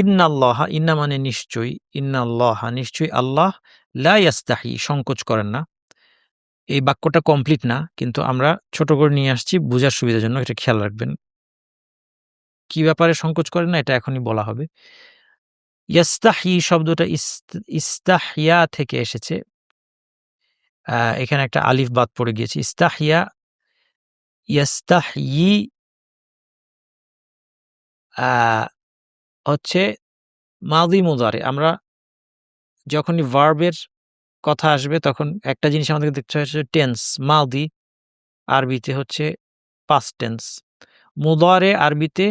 ইন্নাল্লাহা, ইন্না মানে নিশ্চয়ই, ইন্নাল্লাহা নিশ্চয়ই আল্লাহ, লা ইয়াস্তাহি সংকোচ করেন না। এই বাক্যটা কমপ্লিট না, কিন্তু আমরা ছোট করে নিয়ে আসছি বুঝার সুবিধার জন্য, এটা খেয়াল রাখবেন। কি ব্যাপারে সংকোচ করেন না এটা এখনই বলা হবে। ইয়াস্তাহি শব্দটা ইস্তাহিয়া থেকে এসেছে। এখানে একটা আলিফ বাদ পড়ে গিয়েছে। ইস্তাহিয়া, ইয়াস্তাহয়ি আ হচ্ছে মাদি মুদারে। আমরা যখনই ভার্বের কথা আসবে তখন একটা জিনিস আমাদেরকে দেখতে হচ্ছে টেন্স। মাদি আরবিতে হচ্ছে পাস্ট টেন্স। মুদারে আরবিতে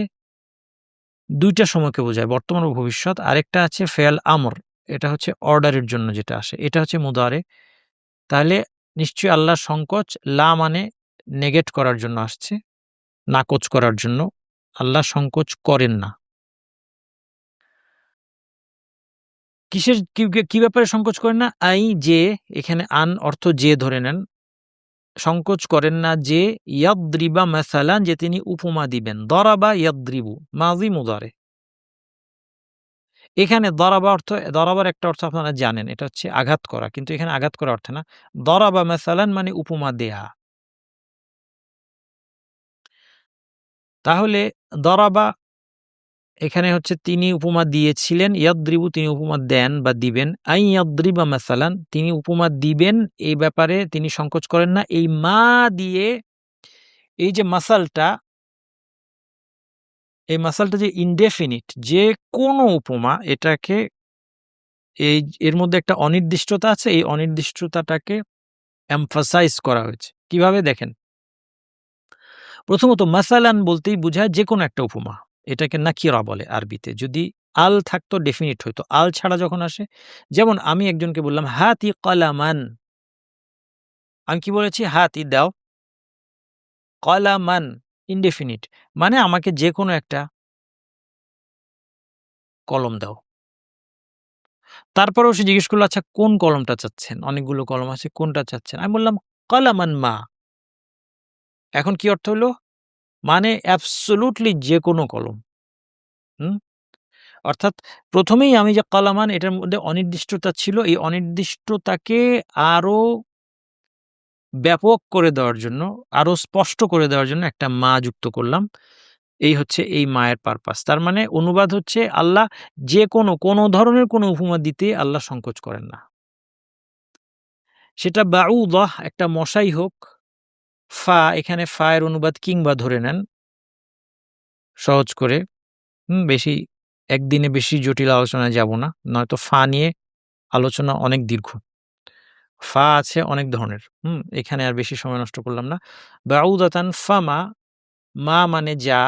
২ টা সময়কে বোঝায়, বর্তমান ও ভবিষ্যৎ। আরেকটা আছে ফেল আমর, এটা হচ্ছে অর্ডারের জন্য যেটা আসে, এটা হচ্ছে মুদারে। তাহলে নিশ্চয়ই আল্লাহর সংকোচ, লা মানে নেগেট করার জন্য আসছে, নাকচ করার জন্য। আল্লাহ সংকোচ করেন না। কিসের কি ব্যাপারে সংকোচ করেন না? যে, এখানে আন অর্থ যে ধরে নেন। সংকোচ করেন না যে ইয়াদরিবা মাসালান, যে তিনি উপমা দিবেন। দরাবা ইয়াদরিবু মাযি মুদারে। এখানে দরাবার একটা অর্থ আপনারা জানেন, এটা হচ্ছে আঘাত করা, কিন্তু এখানে আঘাত করা অর্থে না। দরাবা মাসালান মানে উপমা দেয়া। তাহলে দরাবা এখানে হচ্ছে তিনি উপমা দিয়েছিলেন, ইয়াদরিবু তিনি উপমা দেন বা দিবেন। ইয়াদরিবা মাসালান তিনি উপমা দিবেন, এই ব্যাপারে তিনি সংকোচ করেন না। এই মা দিয়ে এই যে মাসালটা, এই মাসালটা যে ইনডেফিনিট, যে কোনো উপমা, এটাকে এর মধ্যে একটা অনির্দিষ্টতা আছে, এই অনির্দিষ্টতাটাকে এমফাসাইজ করা হয়েছে। কিভাবে দেখেন? প্রথমত মাসালান বলতেই বোঝায় যেকোনো একটা উপমা। এটাকে নাকিরা বলে আরবিতে। যদি আল থাকতো ডেফিনিট হইতো। আল ছাড়া যখন আসে, যেমন আমি একজনকে বললাম হাতি কলামান। আমি কি বলেছি? হাতি দাও কলামান, ইনডেফিনিট। মানে আমাকে যেকোনো একটা কলম দাও। তারপরেও সে জিজ্ঞেস করল, আচ্ছা কোন কলমটা চাচ্ছেন? অনেকগুলো কলম আছে, কোনটা চাচ্ছেন? আমি বললাম কলামান মা। এখন কি অর্থ হলো? মানে অ্যাবসোলুটলি যেকোনো কলম। হুম? অর্থাৎ ১ম এই আমি যে কলামান, এটার মধ্যে অনির্দিষ্টতা ছিল। এই অনির্দিষ্টতাকে আরো ব্যাপক করে দেওয়ার জন্য, আরো স্পষ্ট করে দেওয়ার জন্য একটা মা যুক্ত করলাম। এই হচ্ছে এই মায়ের পারপাস। তার মানে অনুবাদ হচ্ছে আল্লাহ যেকোনো, কোনো ধরনের কোনো উপমা দিতে আল্লাহ সংকোচ করেন না। সেটা বাউদাহ একটা মশাই হোক, এখানে এর অনুবাদ কিংবা ধরে নেন সহজ করে। বেশি একদিনে বেশি জটিল আলোচনায় যাব না। নয়তো নিয়ে আলোচনা অনেক দীর্ঘ। আছে অনেক ধরনের। এখানে আর বেশি সময় নষ্ট করলাম না। বাউদাতান ফামা, মা মানে যা,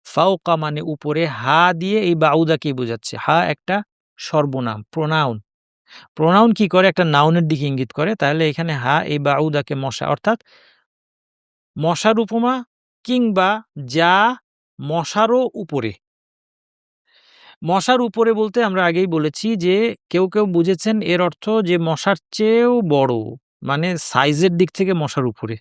ফাওকা মানে উপরে, দিয়ে এই বাউদাকেই বোঝাচ্ছে। একটা সর্বনাম, প্রোনাউন। প্রোনাউন কি করে? একটা নাউনের দিকে ইঙ্গিত করে। তাহলে এখানে এই বাউদাকে মশা, অর্থাৎ মশার উপমা, কিংবা যা মশারও উপরে। মশার উপরে বলতে আমরা আগেই বলেছি যে কেউ বুঝেছেন এর অর্থ যে মশার চেয়েও বড়, মানে সাইজের দিক থেকে মশার উপরে।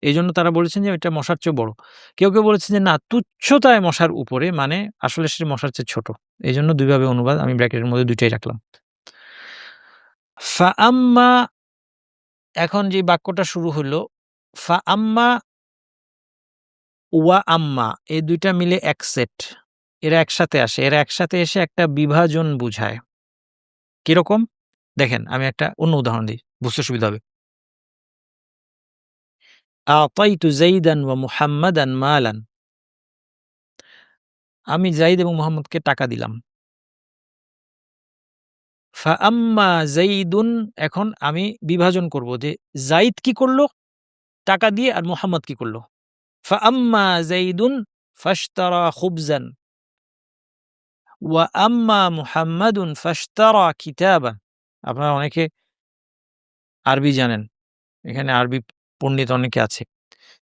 এজন্য তারা বলেছেন যে এটা মশার চেয়েও বড়। কেউ বলেছেন যে না, তুচ্ছতায় মশার উপরে, মানে আসলে সে মশার চেয়ে ছোট। এজন্য ২ ভাবে অনুবাদ, আমি ব্র্যাকেটের মধ্যে ২ টাই রাখলাম। ফাআম্মা, এখন যে বাক্যটা শুরু হলো, ফাআম্মা ওয়া আম্মা, এই ২ টা মিলে এক সেট। এরা একসাথে আসে। এরা একসাথে এসে একটা বিভাজন বুঝায়। কিরকম? দেখেন আমি একটা অন্য উদাহরণ দিই, বুঝতে সুবিধা হবে। আতাইতু যাইদান ওয়া মুহাম্মাদান মালান। আমি যাইদ এবং মুহাম্মদকে টাকা দিলাম। ফাআম্মা যাইদুন, এখন আমি বিভাজন করব যে যাইদ কি করলো টাকা দিয়ে, আর মুহাম্মদ কি করলো। ফাআম্মা যাইদুন ফাশতারা খুবজান ওয়া আম্মা মুহাম্মাদুন ফাশতারা কিতাবান। আপনারা অনেকে আরবি জানেন। এখানে আরবি পণ্ডিত অনেকে আছে।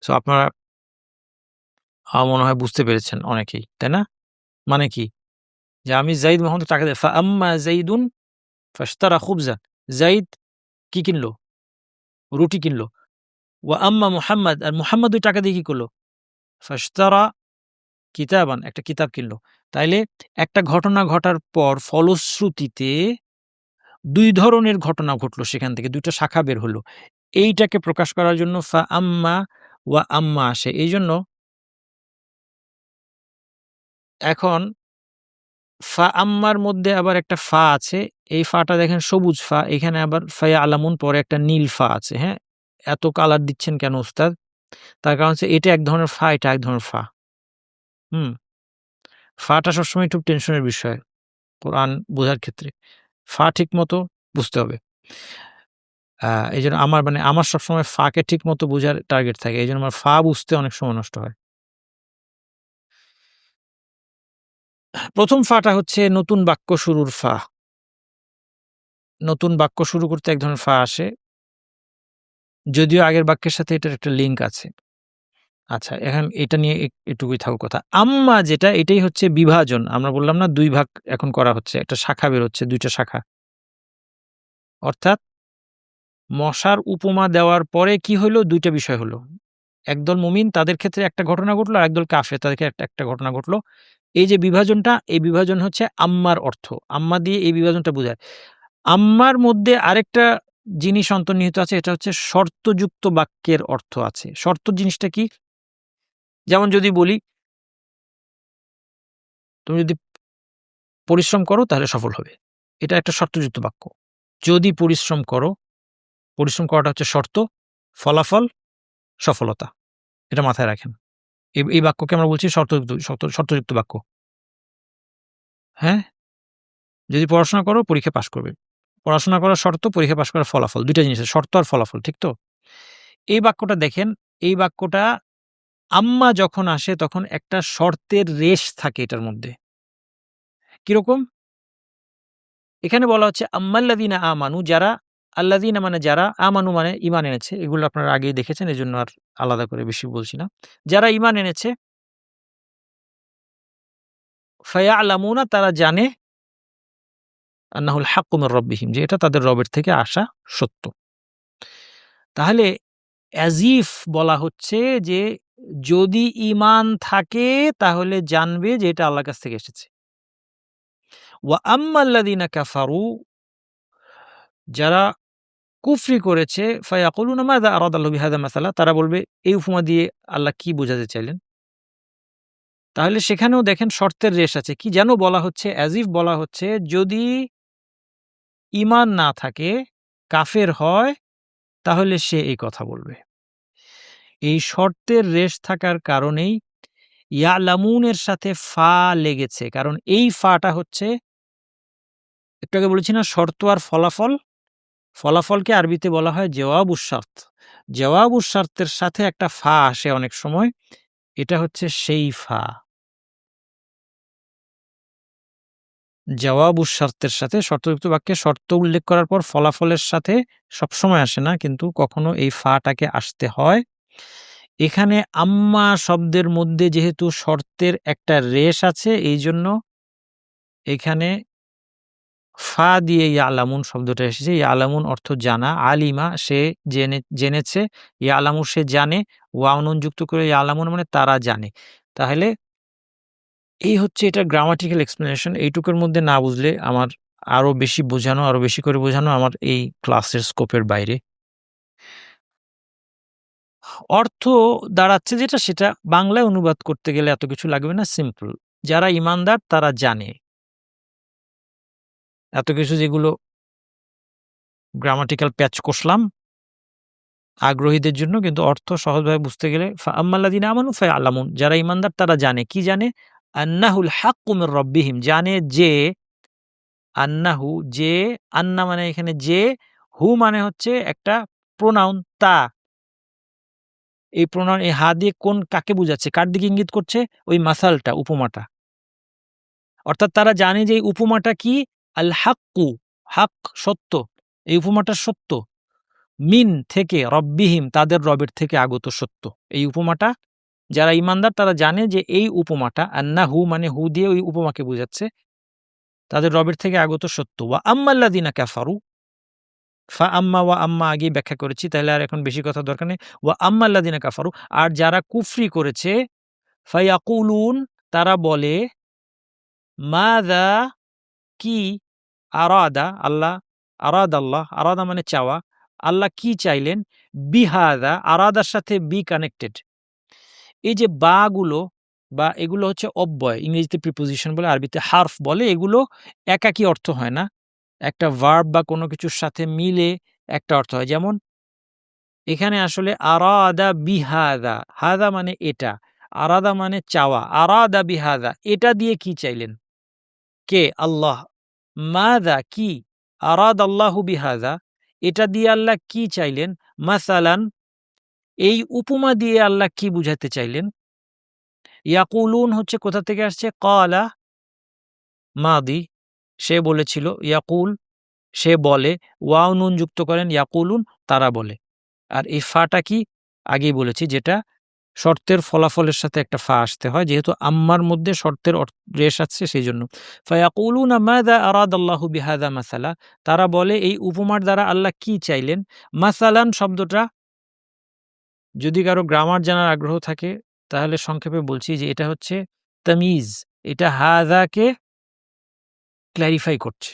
সো আপনারা মনে হয় বুঝতে পেরেছেন অনেকেই, তাই না? মানে কি? যে আমি যাইদ মুহাম্মদকে টাকা দেই। ফাআম্মা যাইদুন ফাশতারা খুবজান। যাইদ কি কিনলো? রুটি কিনলো। ওয়া আম্মা মুহাম্মাদ, আর মুহাম্মদ ওই টাকা দিয়ে কি করলো? ফাশতারা কিতাবান একটা কিতাব কিনল। তাইলে একটা ঘটনা ঘটার পর ফলশ্রুতিতে ২ ধরনের ঘটনা ঘটলো সেখান থেকে ২ টা শাখা বের হলো। এইটাকে প্রকাশ করার জন্য ফা আম্মা ওয়া আম্মা আসে। এইজন্য এখন ফা আম্মার মধ্যে আবার একটা ফা আছে। এই ফাটা দেখেন সবুজ ফা। এখানে আবার ফায়ালামুন পরে একটা নীল ফা আছে, হ্যাঁ? এত কালার দিচ্ছেন কেন ওস্তাদ? তার কারণ হচ্ছে এটা এক ধরনের ফা, এটা এক ধরনের ফা। হুম? ফাটা সবসময় একটু টেনশনের বিষয় কোরআন বোঝার ক্ষেত্রে। ফা ঠিকমতো বুঝতে হবে। এইজন্য আমার সবসময় ফাকে ঠিকমতো বোঝার টার্গেট থাকে। এইজন্য আমার ফা বুঝতে অনেক সময় নষ্ট হয়। ১ম ফাটা হচ্ছে নতুন বাক্য শুরুর ফা। নতুন বাক্য শুরু করতে এক ধরনের ফা আসে। যদিও আগের বাক্যের সাথে এটার একটা লিঙ্ক আছে। আচ্ছা, এখন এটা নিয়ে এটুকুই থাকুক কথা। আম্মা যেটা এটাই হচ্ছে বিভাজন। আমরা বললাম না ২ ভাগ এখন করা হচ্ছে। একটা শাখা বের হচ্ছে, ২ টা শাখা। অর্থাৎ মশার উপমা দেওয়ার পরে কি হইল? ২ টা বিষয় হলো। একদল মুমিন তাদের ক্ষেত্রে একটা ঘটনা ঘটলো, আর একদল কাফের তাদের ক্ষেত্রে একটা ঘটনা ঘটলো। এই যে বিভাজনটা, এই বিভাজন হচ্ছে আম্মার অর্থ। আম্মা দিয়ে এই বিভাজনটা বোঝায়। আম্মার মধ্যে আরেকটা জিনিস অন্তর্নিহিত আছে, এটা হচ্ছে শর্তযুক্ত বাক্যের অর্থ আছে। শর্ত জিনিসটা কি? যেমন যদি বলি, তুমি যদি পরিশ্রম করো তাহলে সফল হবে। এটা একটা শর্তযুক্ত বাক্য। যদি পরিশ্রম করো, পরিশ্রম করাটা হচ্ছে শর্ত, ফলাফল সফলতা। এটা মাথায় রাখেন। এই বাক্যকে আমরা বলছি শর্তযুক্ত বাক্য। হ্যাঁ? যদি পড়াশোনা করো পরীক্ষায় পাস করবে। পড়াশোনা করার শর্ত, পরীক্ষায় পাস করার ফলাফল। ২ টা জিনিস আছে, শর্ত আর ফলাফল, ঠিক তো? এই বাক্যটা দেখেন, এই বাক্যটা আম্মা যখন আসে তখন একটা শর্তের রেশ থাকে এটার মধ্যে। কিরকম? এখানে বলা হচ্ছে আম্মাল্লাযীনা আমানু, যারা, আল্লাযীনা মানে যারা, আমানু মানে ঈমান এনেছে। এগুলো আপনারা আগেই দেখেছেন, এজন্য আর আলাদা করে বেশি বলছি না। যারা ঈমান এনেছে, ফায়ালামুনা তারা জানে, আন্নাহুল হাক্কু মির রাব্বিহিম যে এটা তাদের রবের থেকে আসা সত্য। তাহলে অ্যাজ ইফ বলা হচ্ছে যে যদি ঈমান থাকে তাহলে জানবে যে এটা আল্লাহর কাছ থেকে এসেছে। ওয়া আম্মাল্লাযীনা কাফারু, যারা কুফরি করেছে, ফায়াকুলুনা মাযা আরাদাল্লাহু বিহাযা মাসালা, তারা বলবে এই উপমা দিয়ে আল্লাহ কি বোঝাতে চাইলেন? তাহলে সেখানেও দেখেন শর্তের রেশ আছে। কি যেন বলা হচ্ছে, অ্যাজ ইফ বলা হচ্ছে যদি ঈমান না থাকে, কাফের হয়, তাহলে সে এই কথা বলবে। এই শর্তের রেশ থাকার কারণেই ইয়ালামুন এর সাথে ফা লেগেছে। কারণ এই ফাটা হচ্ছে, একটু আগে বলেছি না শর্ত আর ফলাফল? ফলাফলকে আরবিতে বলা হয় জওয়াবুশ শার্ত। জওয়াবুশ শার্তের সাথে একটা ফা আসে অনেক সময়। এটা হচ্ছে সেই ফা। জওয়াবুশ শার্তের সাথে, শর্তযুক্ত বাক্যে শর্ত উল্লেখ করার পর ফলাফলের সাথে সবসময় আসে না, কিন্তু কখনো এই ফাটাকে আসতে হয়। এখানে আম্মা শব্দের মধ্যে যেহেতু শর্তের একটা রেশ আছে, এইজন্য এখানে ফা দিয়ে ইয়ালামুন শব্দটা এসেছে। ইয়ালামুন অর্থ জানা, আলিমা সে জেনেছে, ইয়ালামু সে জানে, ওয়াও নুন যুক্ত করে ইয়ালামুন মানে তারা জানে। তাহলে এই হচ্ছে এটার গ্রামাটিক্যাল এক্সপ্লেনেশন। এইটুকুর মধ্যে না বুঝলে আমার আরো বেশি বোঝানো, আরো বেশি করে বোঝানো আমার এই ক্লাসের স্কোপের বাইরে। অর্থ দাঁড়াচ্ছে যেটা, সেটা বাংলায় অনুবাদ করতে গেলে এত কিছু লাগবে না, সিম্পল। যারা ঈমানদার তারা জানে। এত কিছু যেগুলো গ্রামাটিক্যাল প্যাচ কষলাম আগ্রহীদের জন্য, কিন্তু অর্থ সহজভাবে বুঝতে গেলে আম্মাল্লাযীনা আমানু ফায়ালামুন, যারা ঈমানদার তারা জানে। কি জানে? আন্নাহুল হাক্কু মির রাব্বিহিম, জানে যে, আন্নাহু যে, আন্না মানে এখানে যে, হু মানে হচ্ছে একটা প্রোনাউন তা। এই প্রোনাউন, এই হা দিয়ে কাকে বুঝাচ্ছে? কার দিকে ইঙ্গিত করছে? ওই মাসালটা, উপমাটা। অর্থাৎ তারা জানে যে এই উপমাটা কি? আল হাক্কু, হাক সত্য। এই উপমাটা সত্য। মিন থেকে, রব্বিহিম তাদের রবের থেকে আগত সত্য। এই উপমাটা, যারা ঈমানদার তারা জানে যে এই উপমাটা, আন্নাহু মানে হু দিয়ে ওই উপমাকে বুঝাচ্ছে, তাদের রবের থেকে আগত সত্য। ওয়া আম্মাল্লাযীনা কাফারু, ফা আম্মা ওয়া আম্মা আগেই ব্যাখ্যা করেছি, তাহলে আর এখন বেশি কথা দরকার নেই। ওয়া আম্মাল্লাযীনা কাফারু, আর যারা কুফরি করেছে, ফায়াকুলুন তারা বলে মাযা কি আরাদা আল্লাহ আরাদা মানে চাওয়া। আল্লাহ কি চাইলেন? বিহাযা আরাদার সাথে বি কানেক্টেড। এই যে বা গুলো বা এগুলো হচ্ছে অব্যয়। ইংরেজিতে প্রিপোজিশন বলে, আরবিতে হারফ বলে। এগুলো একাকী অর্থ হয় না। একটা ভার্ব বা কোনো কিছুর সাথে মিলে একটা অর্থ হয়। যেমন এখানে আসলে আরাদা বিহাযা, হাযা মানে এটা, আরাদা মানে চাওয়া। আরাদা বিহাযা এটা দিয়ে কি চাইলেন? কে? আল্লাহ। মাযা কি? আরাদাল্লাহু বিহাযা এটা দিয়ে আল্লাহ কি চাইলেন? মাসালান এই উপমা দিয়ে আল্লাহ কি বুঝাতে চাইলেন? ইয়াকুলুন হচ্ছে কোথা থেকে আসছে? ক্বালা মাদি, সে বলেছিল। ইয়াকুল সে বলে। ওয়াও নুন যুক্ত করেন ইয়াকুলুন তারা বলে। আর এই ফাটা কি? আগেই বলেছি, যেটা শর্তের ফলাফলের সাথে একটা ফা আসতে হয়, যেহেতু আম্মার মধ্যে শর্তের রেশ আছে সেই জন্য। ফায়াকুলুনা মাযা আরাদাল্লাহু বিহাযা মাসালা তারা বলে এই উপমার দ্বারা আল্লাহ কি চাইলেন? মাসালান শব্দটা যদি কারো গ্রামার জানার আগ্রহ থাকে তাহলে সংক্ষেপে বলছি যে এটা হচ্ছে তামিজ। এটা হাযাকে ক্লারিফাই করছে।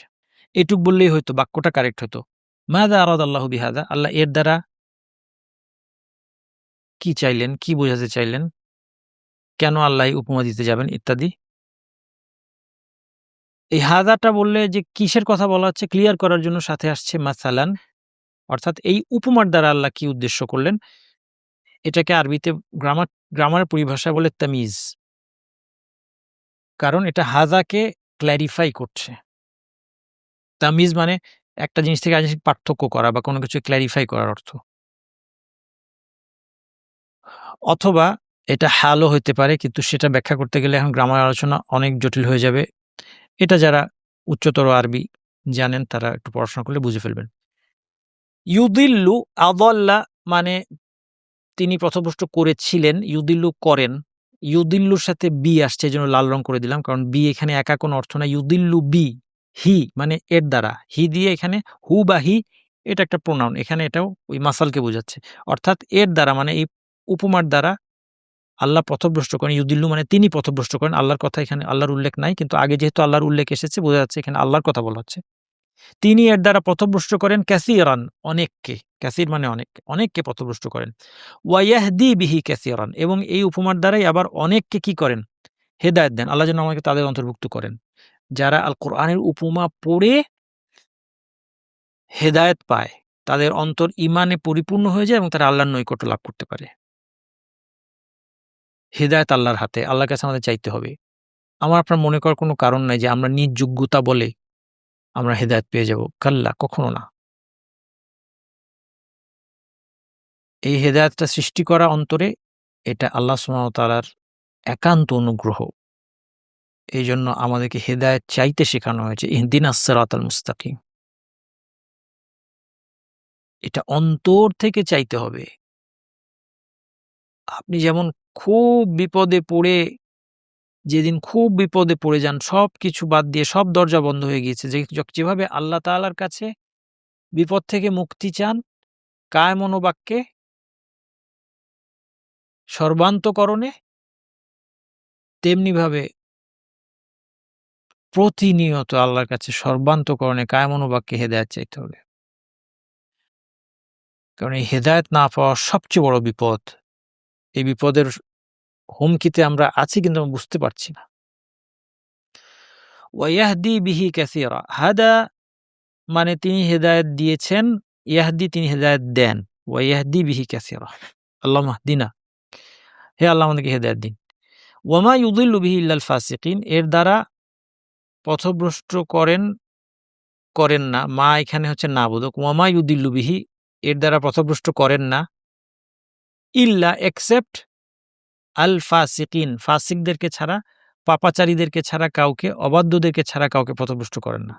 এটুক বললেই হয়তো বাক্যটা কারেক্ট হতো। মাযা আরাদাল্লাহু বিহাযা আল্লাহ এর দ্বারা কি চাইলেন, কি বোঝাতে চাইলেন, কেন আল্লাহ এই উপমা দিতে যাবেন ইত্যাদি। এই হাযাটা বললে যে কিসের কথা বলা হচ্ছে ক্লিয়ার করার জন্য সাথে আসছে মাসালান, অর্থাৎ এই উপমার দ্বারা আল্লাহ কি উদ্দেশ্য করলেন। এটাকে আরবিতে গ্রামারের পরিভাষায় বলে তামিজ। কারণ এটা হাযাকে ক্লারিফাই করছে। তামিজ মানে একটা জিনিস থেকে আরেকটা জিনিস পার্থক্য করা বা কোনো কিছু ক্লারিফাই করার অর্থ। অথবা এটা হালও হইতে পারে, কিন্তু সেটা ব্যাখ্যা করতে গেলে এখন গ্রামার আলোচনা অনেক জটিল হয়ে যাবে। এটা যারা উচ্চতর আরবি জানেন তারা একটু পড়াশোনা করলে বুঝে ফেলবেন। ইউদিল্লু আদাল্লা মানে তিনি পথভ্রষ্ট করেছিলেন, ইউদিল্লু করেন। ইউদিল্লুর সাথে বি আসছে এজন্য লাল রং করে দিলাম, কারণ বি এখানে একা কোনো অর্থ না। ইউদিল্লু বি হি মানে এর দ্বারা, হি দিয়ে এখানে হু বা হি এটা একটা প্রোনাউন, এখানে এটাও ওই মাসালকে বোঝাচ্ছে। অর্থাৎ এর দ্বারা মানে এই উপমার দ্বারা আল্লাহ পথভ্রষ্ট করেন। ইউদিল্লু মানে তিনি পথভ্রষ্ট করেন। আল্লাহর কথা এখানে আল্লাহর উল্লেখ নাই, কিন্তু আগে যেহেতু আল্লাহর উল্লেখ এসেছে বোঝা যাচ্ছে এখানে আল্লাহর কথা বলা হচ্ছে। তিনি এর দ্বারা পথভ্রষ্ট করেন কাসীরান অনেককে, কাসীর মানে অনেক, অনেককে পথভ্রষ্ট করেন। ওয়া ইয়াহদি বিহি কাসীরান এবং এই উপমার দ্বারাই আবার অনেককে কি করেন? হেদায়েত দেন। আল্লাহ যেন আমাকে তাদের অন্তর্ভুক্ত করেন যারা আল কোরআনের উপমা পড়ে হেদায়েত পায়, তাদের অন্তর ঈমানে পরিপূর্ণ হয়ে যায় এবং তারা আল্লাহর নৈকট্য লাভ করতে পারে। হেদায়েত আল্লাহর হাতে, আল্লাহর কাছে আমাদের চাইতে হবে। আমার আপনার মনে করার কোনো কারণ নাই যে আমরা নিজ যোগ্যতা বলে আমরা হেদায়েত পেয়ে যাব। কাল্লা, কখনো না। এই হেদায়েতটা সৃষ্টি করা অন্তরে, এটা আল্লাহ সুবহানাহু ওয়া তাআলার একান্ত অনুগ্রহ। এইজন্য আমাদেরকে হেদায়েত চাইতে শেখানো হয়েছে। ইহদিনাস সিরাতাল মুস্তাকিম। এটা অন্তর থেকে চাইতে হবে। আপনি যেমন খুব বিপদে পড়ে যেদিন খুব বিপদে পড়ে যান, সবকিছু বাদ দিয়ে সব দরজা বন্ধ হয়ে গিয়েছে। যেভাবে আল্লাহ তাআলার কাছে বিপদ থেকে মুক্তি চান কায় মনোবাক্যে, সর্বান্তকরণে, তেমনিভাবে প্রতিনিয়ত আল্লাহর কাছে সর্বান্তকরণে কায় মনোবাক্যে হেদায়েত চাইতে হবে। কারণ এই হেদায়েত না পাওয়া সবচেয়ে বড় বিপদ। এই বিপদের হুমকিতে আমরা আছি কিন্তু আমরা বুঝতে পারছি না। ওয়াইয়াহদি বিহি কাসীরা। হাদা মানে তিনি হেদায়েত দিয়েছেন, ইয়াহদি তিনি হেদায়েত দেন। ওয়াইয়াহদি বিহি কাসীরা। আল্লাহুম্মা হদিনা। হে আল্লাহ আমাদেরকে হেদায়েত দিন। ওয়ামা ইউদিল্লু বিহি ইল্লাল ফাসিকিন এর দ্বারা পথভ্রষ্ট করেন না। মা এখানে হচ্ছে না বোধক। ওয়ামা ইউদিল্লু বিহি এর দ্বারা পথভ্রষ্ট করেন না ইল্লা এক্সেপ্ট আল ফাসিকিন ফাসিকদেরকে ছাড়া, পাপাচারীদেরকে ছাড়া কাউকে, অবাধ্যদেরকে ছাড়া কাউকে পথভ্রষ্ট করেন না।